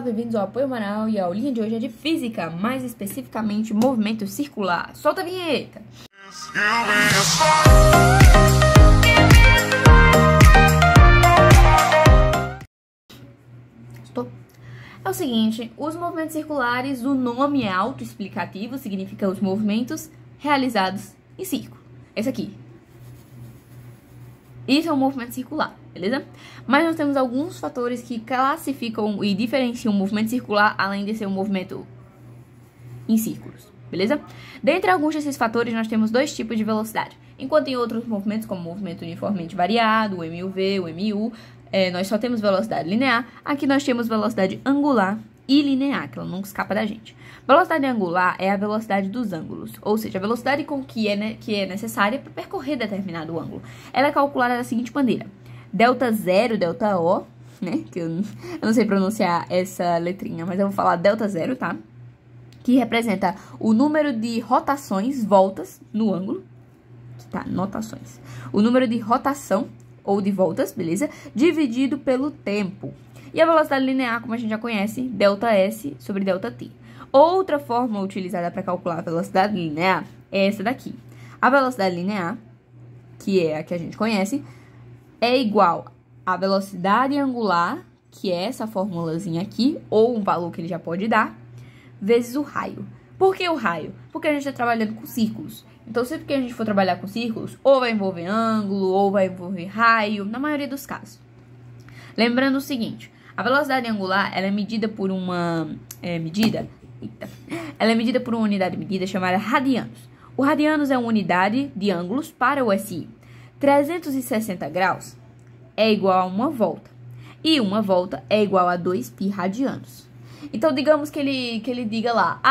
Olá, bem-vindos ao Apoio Manual e a aulinha de hoje é de Física, mais especificamente movimento circular. Solta a vinheta! É o seguinte, os movimentos circulares, o nome é autoexplicativo, significa os movimentos realizados em círculo. Esse aqui. Isso é um movimento circular, beleza? Mas nós temos alguns fatores que classificam e diferenciam o movimento circular, além de ser um movimento em círculos, beleza? Dentre alguns desses fatores, nós temos dois tipos de velocidade. Enquanto em outros movimentos, como o movimento uniformemente variado, o MUV, o MU, nós só temos velocidade linear. Aqui nós temos velocidade angular e linear, que ela não escapa da gente. Velocidade angular é a velocidade dos ângulos, ou seja, a velocidade com que é necessária para percorrer determinado ângulo. Ela é calculada da seguinte maneira: delta zero, delta O, né, que eu não sei pronunciar essa letrinha, mas eu vou falar delta zero, tá? Que representa o número de rotações, voltas, no ângulo, tá, notações. O número de rotação, ou de voltas, beleza? Dividido pelo tempo. E a velocidade linear, como a gente já conhece, delta S sobre delta T. Outra forma utilizada para calcular a velocidade linear é essa daqui. A velocidade linear, que é a que a gente conhece, é igual à velocidade angular, que é essa formulazinha aqui, ou um valor que ele já pode dar, vezes o raio. Por que o raio? Porque a gente está trabalhando com círculos. Então, sempre que a gente for trabalhar com círculos, ou vai envolver ângulo, ou vai envolver raio, na maioria dos casos. Lembrando o seguinte, a velocidade angular, ela é medida por uma... Ela é medida por uma unidade de medida chamada radianos. O radianos é uma unidade de ângulos para o SI. 360 graus é igual a uma volta. E uma volta é igual a 2π radianos. Então, digamos que ele diga lá,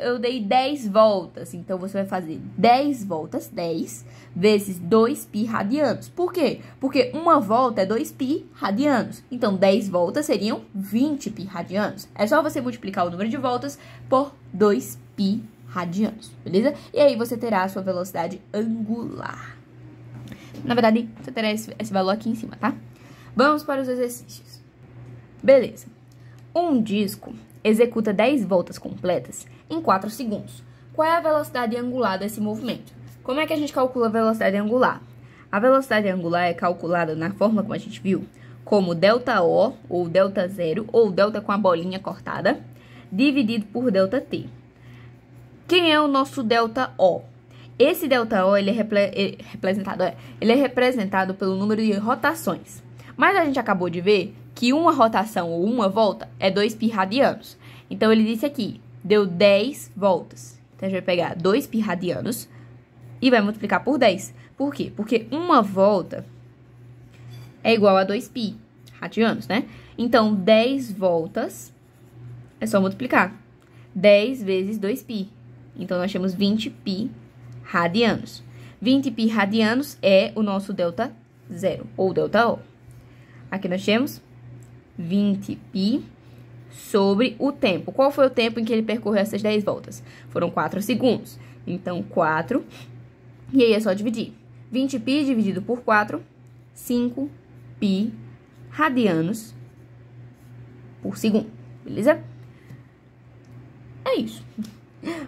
eu dei 10 voltas. Então, você vai fazer 10 voltas, 10 vezes 2π radianos. Por quê? Porque uma volta é 2π radianos. Então, 10 voltas seriam 20π radianos. É só você multiplicar o número de voltas por 2π radianos, beleza? E aí, você terá a sua velocidade angular. Na verdade, você terá esse valor aqui em cima, tá? Vamos para os exercícios. Beleza. Um disco executa 10 voltas completas em 4 segundos. Qual é a velocidade angular desse movimento? Como é que a gente calcula a velocidade angular? A velocidade angular é calculada na forma como a gente viu, como delta O, ou delta zero, ou delta com a bolinha cortada, dividido por delta T. Quem é o nosso delta O? Esse delta O ele é representado pelo número de rotações. Mas a gente acabou de ver que uma rotação ou uma volta é 2π radianos. Então, ele disse aqui, deu 10 voltas. Então, a gente vai pegar 2π radianos e vai multiplicar por 10. Por quê? Porque uma volta é igual a 2π radianos, né? Então, 10 voltas é só multiplicar. 10 vezes 2π. Então, nós temos 20π radianos. 20π radianos é o nosso delta zero, ou delta O. Aqui nós temos 20π sobre o tempo. Qual foi o tempo em que ele percorreu essas 10 voltas? Foram 4 segundos. Então, 4. E aí é só dividir. 20π dividido por 4, 5π radianos por segundo. Beleza? É isso.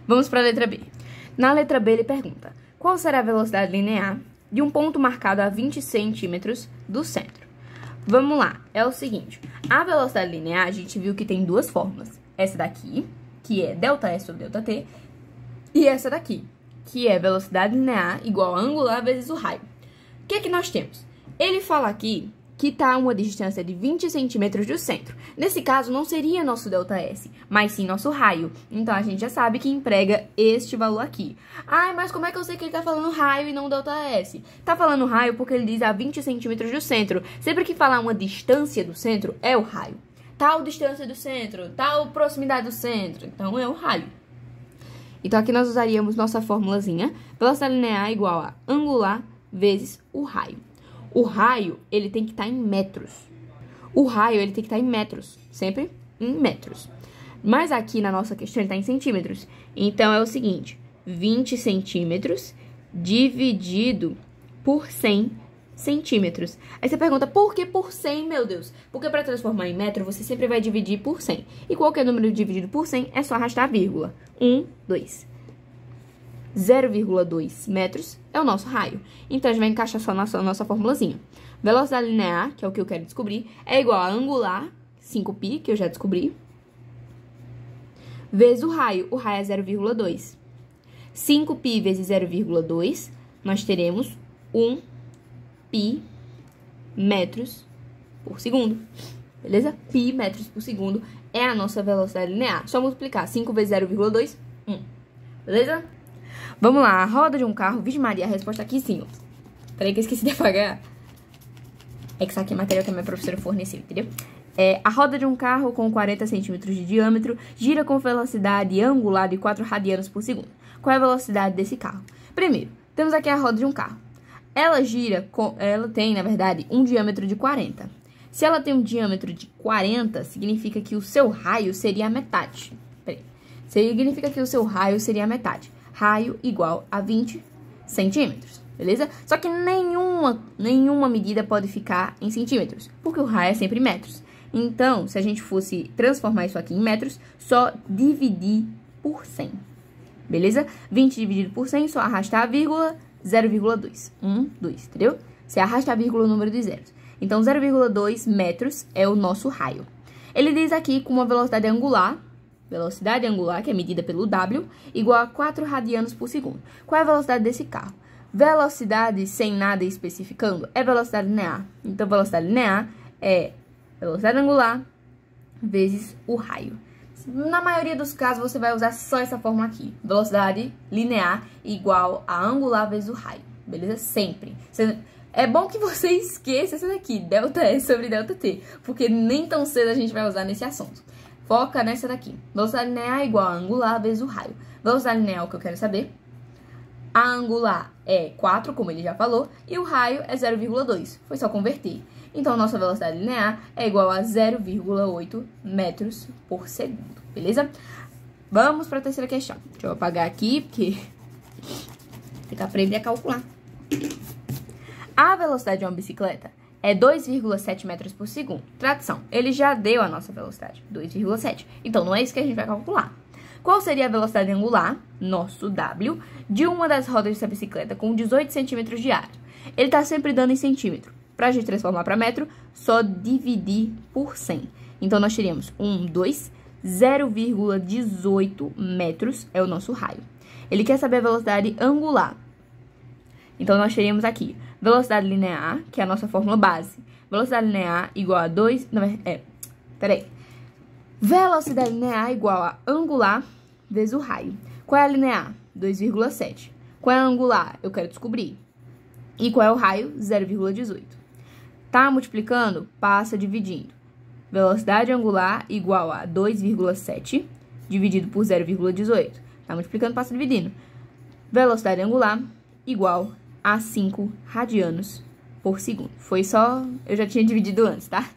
Vamos para a letra B. Na letra B, ele pergunta: qual será a velocidade linear de um ponto marcado a 20 centímetros do centro? Vamos lá, é o seguinte, a velocidade linear, a gente viu que tem duas fórmulas. Essa daqui, que é delta S sobre delta T, e essa daqui, que é velocidade linear igual a angular vezes o raio. O que é que nós temos? Ele fala aqui que está a uma distância de 20 centímetros do centro. Nesse caso, não seria nosso delta S, mas sim nosso raio. Então, a gente já sabe que emprega este valor aqui. Mas como é que eu sei que ele está falando raio e não delta S? Tá falando raio porque ele diz a 20 centímetros do centro. Sempre que falar uma distância do centro, é o raio. Tal distância do centro, tal proximidade do centro. Então, é o raio. Então, aqui nós usaríamos nossa formulazinha. Velocidade linear igual a angular vezes o raio. O raio, ele tem que estar em metros. O raio, ele tem que estar em metros. Sempre em metros. Mas aqui na nossa questão, ele está em centímetros. Então, é o seguinte: 20 centímetros dividido por 100 centímetros. Aí você pergunta, por que por 100, meu Deus? Porque para transformar em metro, você sempre vai dividir por 100. E qualquer número dividido por 100 é só arrastar a vírgula. 1, 2. 0,2 metros é o nosso raio. Então, a gente vai encaixar só na nossa formulazinha. Velocidade linear, que é o que eu quero descobrir, é igual a angular, 5π, que eu já descobri, vezes o raio. O raio é 0,2. 5π vezes 0,2, nós teremos 1π metros por segundo. Beleza? Π metros por segundo é a nossa velocidade linear. Só multiplicar 5 vezes 0,2, 1. Beleza? Vamos lá, a roda de um carro. Vixe Maria, a resposta aqui sim. Peraí que eu esqueci de apagar. É que isso aqui é material que a minha professora forneceu, entendeu? A roda de um carro com 40 centímetros de diâmetro gira com velocidade angular de 4 radianos por segundo. Qual é a velocidade desse carro? Primeiro, temos aqui a roda de um carro. Ela gira, ela tem, na verdade, um diâmetro de 40. Se ela tem um diâmetro de 40, significa que o seu raio seria a metade. Peraí. Significa que o seu raio seria a metade. Raio igual a 20 centímetros, beleza? Só que nenhuma medida pode ficar em centímetros, porque o raio é sempre metros. Então, se a gente fosse transformar isso aqui em metros, só dividir por 100, beleza? 20 dividido por 100, só arrastar a vírgula, 0,2. 1, 2, entendeu? Você arrasta a vírgula, o número de zeros. Então, 0,2 metros é o nosso raio. Ele diz aqui com uma velocidade angular, que é medida pelo W, igual a 4 radianos por segundo. Qual é a velocidade desse carro? Velocidade sem nada especificando é velocidade linear. Então, velocidade linear é velocidade angular vezes o raio. Na maioria dos casos, você vai usar só essa forma aqui. Velocidade linear igual a angular vezes o raio. Beleza? Sempre. É bom que você esqueça essa daqui, delta S sobre delta T, porque nem tão cedo a gente vai usar nesse assunto. Foca nessa daqui. Velocidade linear igual a angular vezes o raio. Velocidade linear é o que eu quero saber. A angular é 4, como ele já falou, e o raio é 0,2. Foi só converter. Então, nossa velocidade linear é igual a 0,8 metros por segundo, beleza? Vamos para a terceira questão. Deixa eu apagar aqui, porque tem que aprender a calcular. A velocidade de uma bicicleta é 2,7 metros por segundo. Tradução, ele já deu a nossa velocidade, 2,7. Então, não é isso que a gente vai calcular. Qual seria a velocidade angular, nosso W, de uma das rodas dessa bicicleta com 18 centímetros de área? Ele está sempre dando em centímetro. Para a gente transformar para metro, só dividir por 100. Então, nós teríamos 0,18 metros é o nosso raio. Ele quer saber a velocidade angular. Então, nós teríamos aqui velocidade linear, que é a nossa fórmula base. Velocidade linear igual a 2... Velocidade linear igual a angular vezes o raio. Qual é a linear? 2,7. Qual é a angular? Eu quero descobrir. E qual é o raio? 0,18. Tá multiplicando? Passa dividindo. Velocidade angular igual a 2,7 dividido por 0,18. Tá multiplicando? Passa dividindo. Velocidade angular igual a 5 radianos por segundo. Foi só... eu já tinha dividido antes, tá?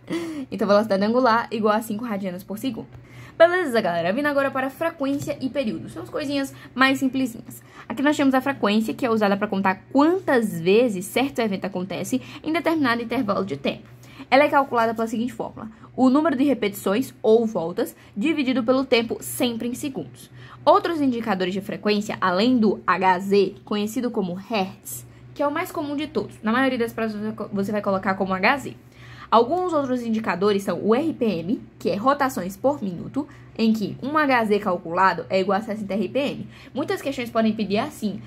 Então, velocidade angular igual a 5 radianos por segundo. Beleza, galera? Vindo agora para frequência e período. São as coisinhas mais simplesinhas. Aqui nós temos a frequência, que é usada para contar quantas vezes certo evento acontece em determinado intervalo de tempo. Ela é calculada pela seguinte fórmula: o número de repetições, ou voltas, dividido pelo tempo, sempre em segundos. Outros indicadores de frequência, além do Hz, conhecido como Hertz, que é o mais comum de todos. Na maioria das provas você vai colocar como Hz. Alguns outros indicadores são o RPM, que é rotações por minuto, em que um Hz calculado é igual a 60 RPM. Muitas questões podem pedir assim: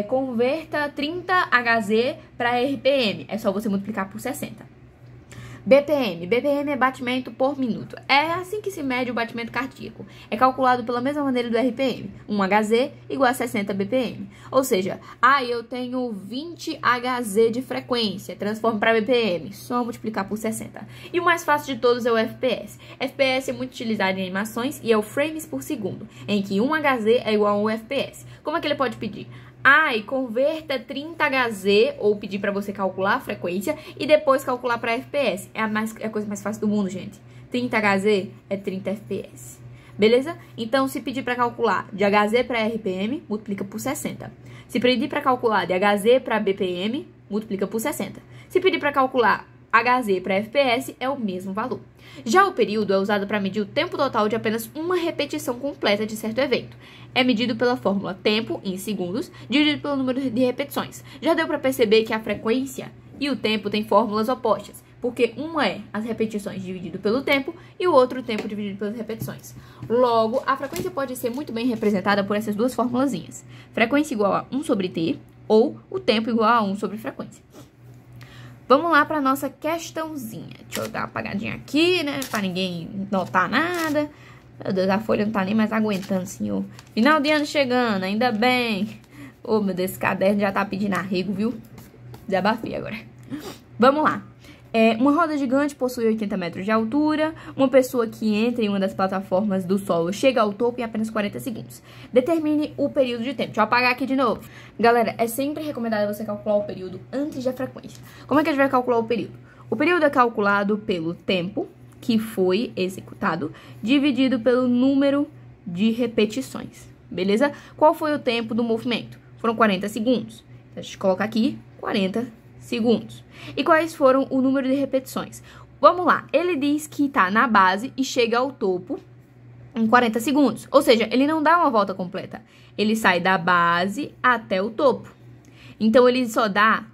converta 30 Hz para RPM. É só você multiplicar por 60. BPM. BPM é batimento por minuto. É assim que se mede o batimento cardíaco. É calculado pela mesma maneira do RPM. 1 Hz igual a 60 BPM. Ou seja, eu tenho 20 Hz de frequência. Transformo para BPM. Só multiplicar por 60. E o mais fácil de todos é o FPS. FPS é muito utilizado em animações e é o frames por segundo, em que 1 Hz é igual a 1 FPS. Como é que ele pode pedir? Converta 30 Hz, ou pedir para você calcular a frequência e depois calcular para FPS. É a coisa mais fácil do mundo, gente. 30 Hz é 30 FPS. Beleza? Então, se pedir para calcular de Hz para RPM, multiplica por 60. Se pedir para calcular de Hz para BPM, multiplica por 60. Se pedir para calcular Hz para FPS, é o mesmo valor. Já o período é usado para medir o tempo total de apenas uma repetição completa de certo evento. É medido pela fórmula tempo em segundos, dividido pelo número de repetições. Já deu para perceber que a frequência e o tempo têm fórmulas opostas, porque uma é as repetições dividido pelo tempo e o outro o tempo dividido pelas repetições. Logo, a frequência pode ser muito bem representada por essas duas formulazinhas. Frequência igual a 1 sobre t ou o tempo igual a 1 sobre frequência. Vamos lá para a nossa questãozinha. Deixa eu dar uma apagadinha aqui, né? Para ninguém notar nada. Meu Deus, a folha não tá nem mais aguentando, senhor. Final de ano chegando, ainda bem. Oh, meu Deus, esse caderno já tá pedindo arrego, viu? Desabafei agora. Vamos lá. Uma roda gigante possui 80 metros de altura. Uma pessoa que entra em uma das plataformas do solo chega ao topo em apenas 40 segundos. Determine o período de tempo. Deixa eu apagar aqui de novo. Galera, é sempre recomendado você calcular o período antes da frequência. Como é que a gente vai calcular o período? O período é calculado pelo tempo que foi executado, dividido pelo número de repetições. Beleza? Qual foi o tempo do movimento? Foram 40 segundos. Então, a gente coloca aqui 40 segundos. E quais foram o número de repetições? Vamos lá. Ele diz que está na base e chega ao topo em 40 segundos. Ou seja, ele não dá uma volta completa. Ele sai da base até o topo. Então, ele só dá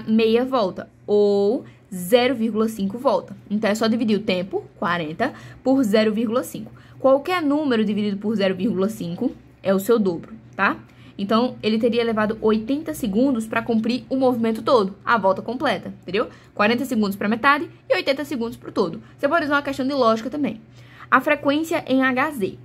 meia volta ou 0,5 volta. Então, é só dividir o tempo, 40, por 0,5. Qualquer número dividido por 0,5 é o seu dobro, tá? Então, ele teria levado 80 segundos para cumprir o movimento todo, a volta completa, entendeu? 40 segundos para metade e 80 segundos para o todo. Você pode usar uma questão de lógica também. A frequência em Hz.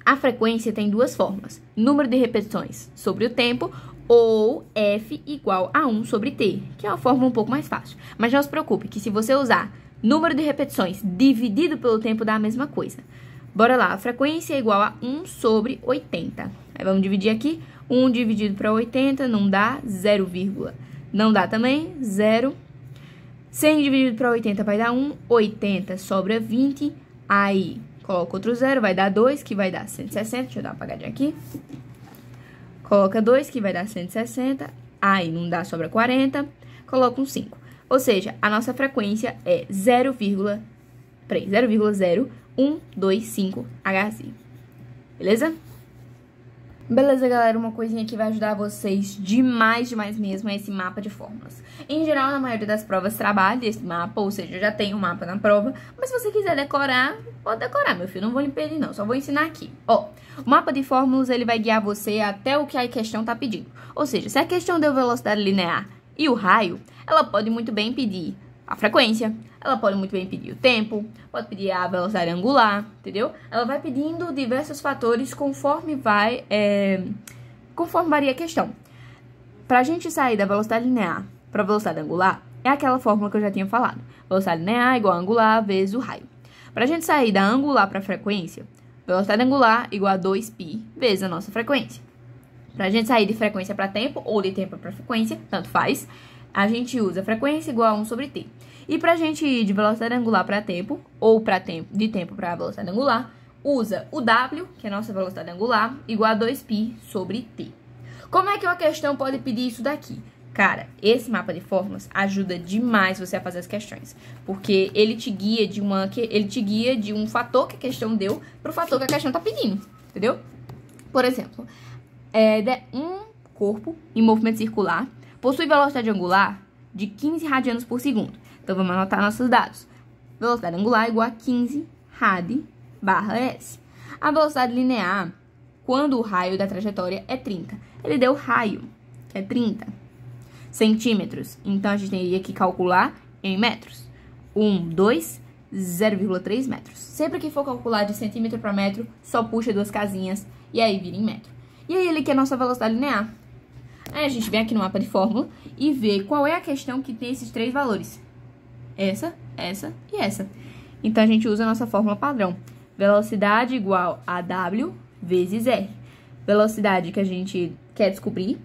A frequência tem duas formas. Número de repetições sobre o tempo ou F igual a 1 sobre T, que é uma fórmula um pouco mais fácil. Mas não se preocupe que se você usar número de repetições dividido pelo tempo dá a mesma coisa. Bora lá, a frequência é igual a 1 sobre 80. Aí vamos dividir aqui. 1 dividido para 80 não dá 0, não dá também 0. 100 dividido para 80 vai dar 1. 80 sobra 20. Aí coloca outro 0, vai dar 2, que vai dar 160. Deixa eu dar uma apagadinha aqui. Coloca 2, que vai dar 160. Aí não dá, sobra 40. Coloca um 5. Ou seja, a nossa frequência é 0,0125 Hz. Beleza? Beleza, galera, uma coisinha que vai ajudar vocês demais mesmo é esse mapa de fórmulas. Em geral, na maioria das provas, trabalha esse mapa, ou seja, já tem um mapa na prova. Mas se você quiser decorar, pode decorar, meu filho, não vou lhe pedir não, só vou ensinar aqui. Ó, o mapa de fórmulas, ele vai guiar você até o que a questão tá pedindo. Ou seja, se a questão deu velocidade linear e o raio, ela pode muito bem pedir a frequência, ela pode muito bem pedir o tempo, pode pedir a velocidade angular, entendeu? Ela vai pedindo diversos fatores conforme varia a questão. Pra gente sair da velocidade linear para a velocidade angular, é aquela fórmula que eu já tinha falado. Velocidade linear igual a angular vezes o raio. Pra gente sair da angular para a frequência, velocidade angular igual a 2π vezes a nossa frequência. Pra gente sair de frequência para tempo ou de tempo para frequência, tanto faz, a gente usa frequência igual a 1 sobre t. E pra gente ir de velocidade angular para tempo, ou de tempo para velocidade angular, usa o w, que é a nossa velocidade angular, igual a 2π sobre t. Como é que uma questão pode pedir isso daqui? Cara, esse mapa de fórmulas ajuda demais você a fazer as questões. Porque ele te guia de um fator que a questão deu pro fator que a questão tá pedindo, entendeu? Por exemplo, um corpo em movimento circular possui velocidade angular de 15 radianos por segundo. Então, vamos anotar nossos dados. Velocidade angular igual a 15 rad/s. A velocidade linear, quando o raio da trajetória é 30. Ele deu raio, que é 30 centímetros. Então, a gente teria que calcular em metros. 0,3 metros. Sempre que for calcular de centímetro para metro, só puxa duas casinhas e aí vira em metro. E aí, ele quer a nossa velocidade linear. Aí, a gente vem aqui no mapa de fórmula e vê qual é a questão que tem esses três valores. Essa e essa. Então, a gente usa a nossa fórmula padrão. Velocidade igual a W vezes R. Velocidade que a gente quer descobrir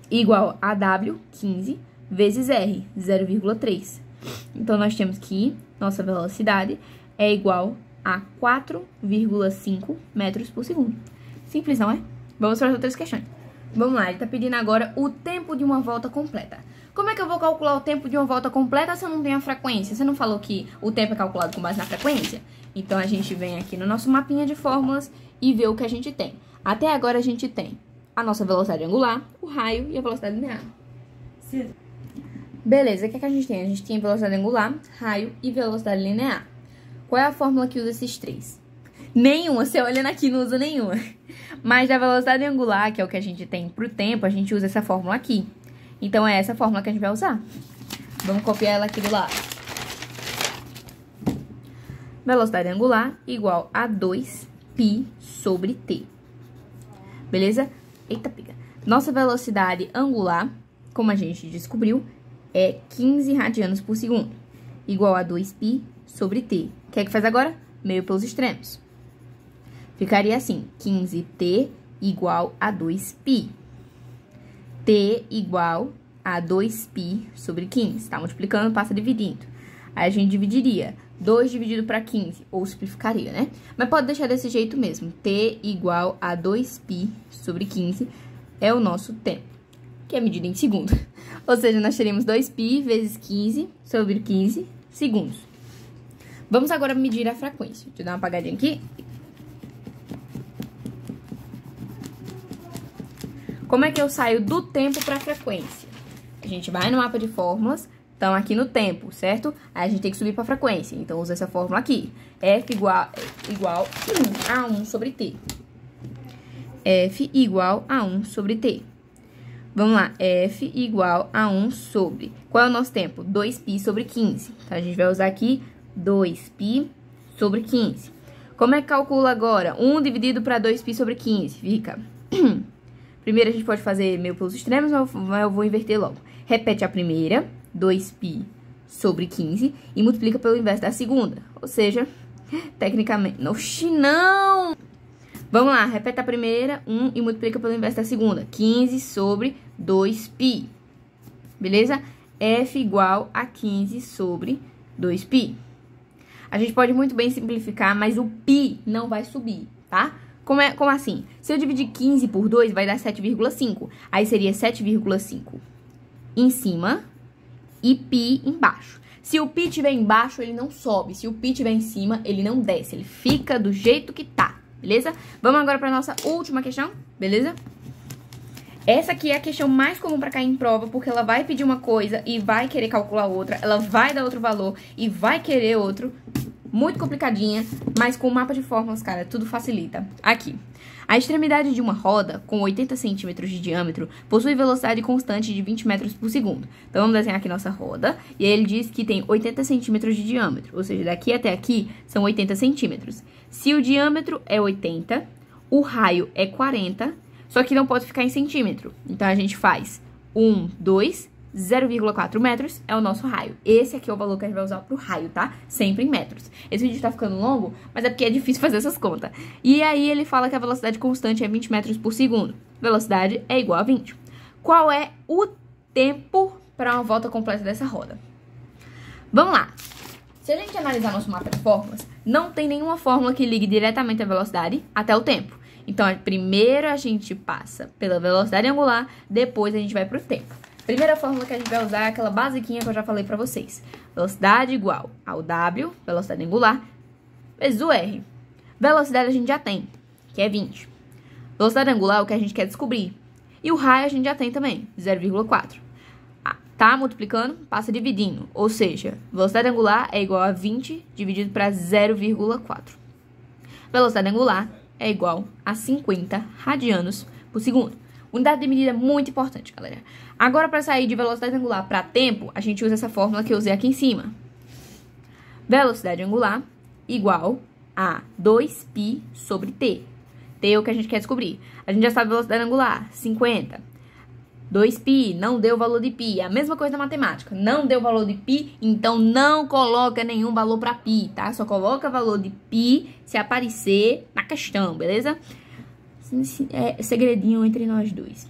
igual a W, 15, vezes R, 0,3. Então, nós temos que nossa velocidade é igual a 4,5 metros por segundo. Simples, não é? Vamos para as outras questões. Vamos lá, ele tá pedindo agora o tempo de uma volta completa. Como é que eu vou calcular o tempo de uma volta completa se eu não tenho a frequência? Você não falou que o tempo é calculado com base na frequência? Então, a gente vem aqui no nosso mapinha de fórmulas e vê o que a gente tem. Até agora, a gente tem a nossa velocidade angular, o raio e a velocidade linear. Sim. Beleza, o que é que a gente tem? A gente tem velocidade angular, raio e velocidade linear. Qual é a fórmula que usa esses três? Nenhuma, você olhando aqui não usa nenhuma. Mas da velocidade angular, que é o que a gente tem pro tempo, a gente usa essa fórmula aqui. Então, é essa fórmula que a gente vai usar. Vamos copiar ela aqui do lado. Velocidade angular igual a 2π sobre t. Beleza? Eita, pega. Nossa velocidade angular, como a gente descobriu, é 15 radianos por segundo. Igual a 2π sobre t. O que é que faz agora? Meio pelos extremos. Ficaria assim, 15t igual a 2π. T igual a 2π sobre 15. Tá multiplicando, passa dividindo. Aí a gente dividiria 2 dividido para 15, ou simplificaria, né? Mas pode deixar desse jeito mesmo. T igual a 2π sobre 15 é o nosso tempo, que é medido em segundos. Ou seja, nós teríamos 2π vezes 15 sobre 15 segundos. Vamos agora medir a frequência. Deixa eu dar uma apagadinha aqui. Como é que eu saio do tempo para a frequência? A gente vai no mapa de fórmulas, então aqui no tempo, certo? Aí a gente tem que subir para a frequência, então usa essa fórmula aqui. F igual a 1 sobre t. F igual a 1 sobre t. Vamos lá, F igual a 1 sobre... Qual é o nosso tempo? 2π sobre 15. Então, a gente vai usar aqui 2π sobre 15. Como é que calcula agora? 1 dividido para 2π sobre 15. Fica... Primeiro, a gente pode fazer meio pelos extremos, mas eu vou inverter logo. Repete a primeira, 2π sobre 15, e multiplica pelo inverso da segunda. Ou seja, tecnicamente... Oxi, não! Vamos lá, repete a primeira, 1, e multiplica pelo inverso da segunda. 15 sobre 2π. Beleza? F igual a 15 sobre 2π. A gente pode muito bem simplificar, mas o π não vai subir, tá? Como assim? Se eu dividir 15 por 2, vai dar 7,5. Aí seria 7,5 em cima e π embaixo. Se o π estiver embaixo, ele não sobe. Se o π estiver em cima, ele não desce. Ele fica do jeito que tá, beleza? Vamos agora para nossa última questão, beleza? Essa aqui é a questão mais comum para cair em prova, porque ela vai pedir uma coisa e vai querer calcular outra. Ela vai dar outro valor e vai querer outro. Muito complicadinha, mas com o mapa de fórmulas, cara, tudo facilita. Aqui, a extremidade de uma roda com 80 centímetros de diâmetro possui velocidade constante de 20 metros por segundo. Então, vamos desenhar aqui nossa roda. E aí ele diz que tem 80 centímetros de diâmetro, ou seja, daqui até aqui são 80 centímetros. Se o diâmetro é 80, o raio é 40, só que não pode ficar em centímetro. Então, a gente faz 1, 2... 0,4 metros é o nosso raio. Esse aqui é o valor que a gente vai usar pro raio, tá? Sempre em metros. Esse vídeo tá ficando longo, mas é porque é difícil fazer essas contas. E aí ele fala que a velocidade constante é 20 metros por segundo. Velocidade é igual a 20. Qual é o tempo para uma volta completa dessa roda? Vamos lá. Se a gente analisar nosso mapa de fórmulas, não tem nenhuma fórmula que ligue diretamente a velocidade até o tempo. Então, primeiro a gente passa pela velocidade angular, depois a gente vai pro tempo. Primeira fórmula que a gente vai usar é aquela basiquinha que eu já falei pra vocês. Velocidade igual ao W, velocidade angular, vezes o R. Velocidade a gente já tem, que é 20. Velocidade angular é o que a gente quer descobrir. E o raio a gente já tem também, 0,4. Tá multiplicando, passa dividindo. Ou seja, velocidade angular é igual a 20 dividido para 0,4. Velocidade angular é igual a 50 radianos por segundo. Unidade de medida é muito importante, galera. Agora, para sair de velocidade angular para tempo, a gente usa essa fórmula que eu usei aqui em cima. Velocidade angular igual a 2π sobre t. T é o que a gente quer descobrir. A gente já sabe a velocidade angular, 50. 2π não deu o valor de π. É a mesma coisa da matemática. Não deu o valor de π, então não coloca nenhum valor para π, tá? Só coloca valor de π se aparecer na questão, beleza? É segredinho entre nós dois.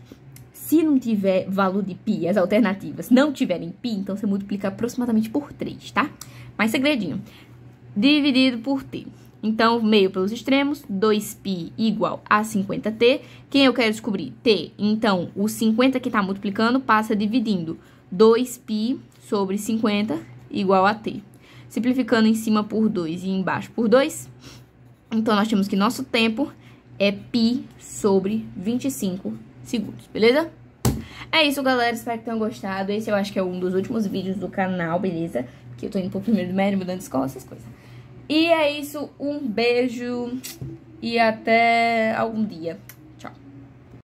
Se não tiver valor de π, as alternativas não tiverem π, então você multiplica aproximadamente por 3, tá? Mas segredinho. Dividido por t. Então, meio pelos extremos, 2π igual a 50t. Quem eu quero descobrir? T. Então, o 50 que está multiplicando passa dividindo 2π sobre 50 igual a t. Simplificando em cima por 2 e embaixo por 2. Então, nós temos que nosso tempo é π sobre 25 segundos, beleza? É isso, galera. Espero que tenham gostado. Esse eu acho que é um dos últimos vídeos do canal, beleza? Porque eu tô indo pro primeiro do médio, mudando de escola, essas coisas. E é isso. Um beijo e até algum dia.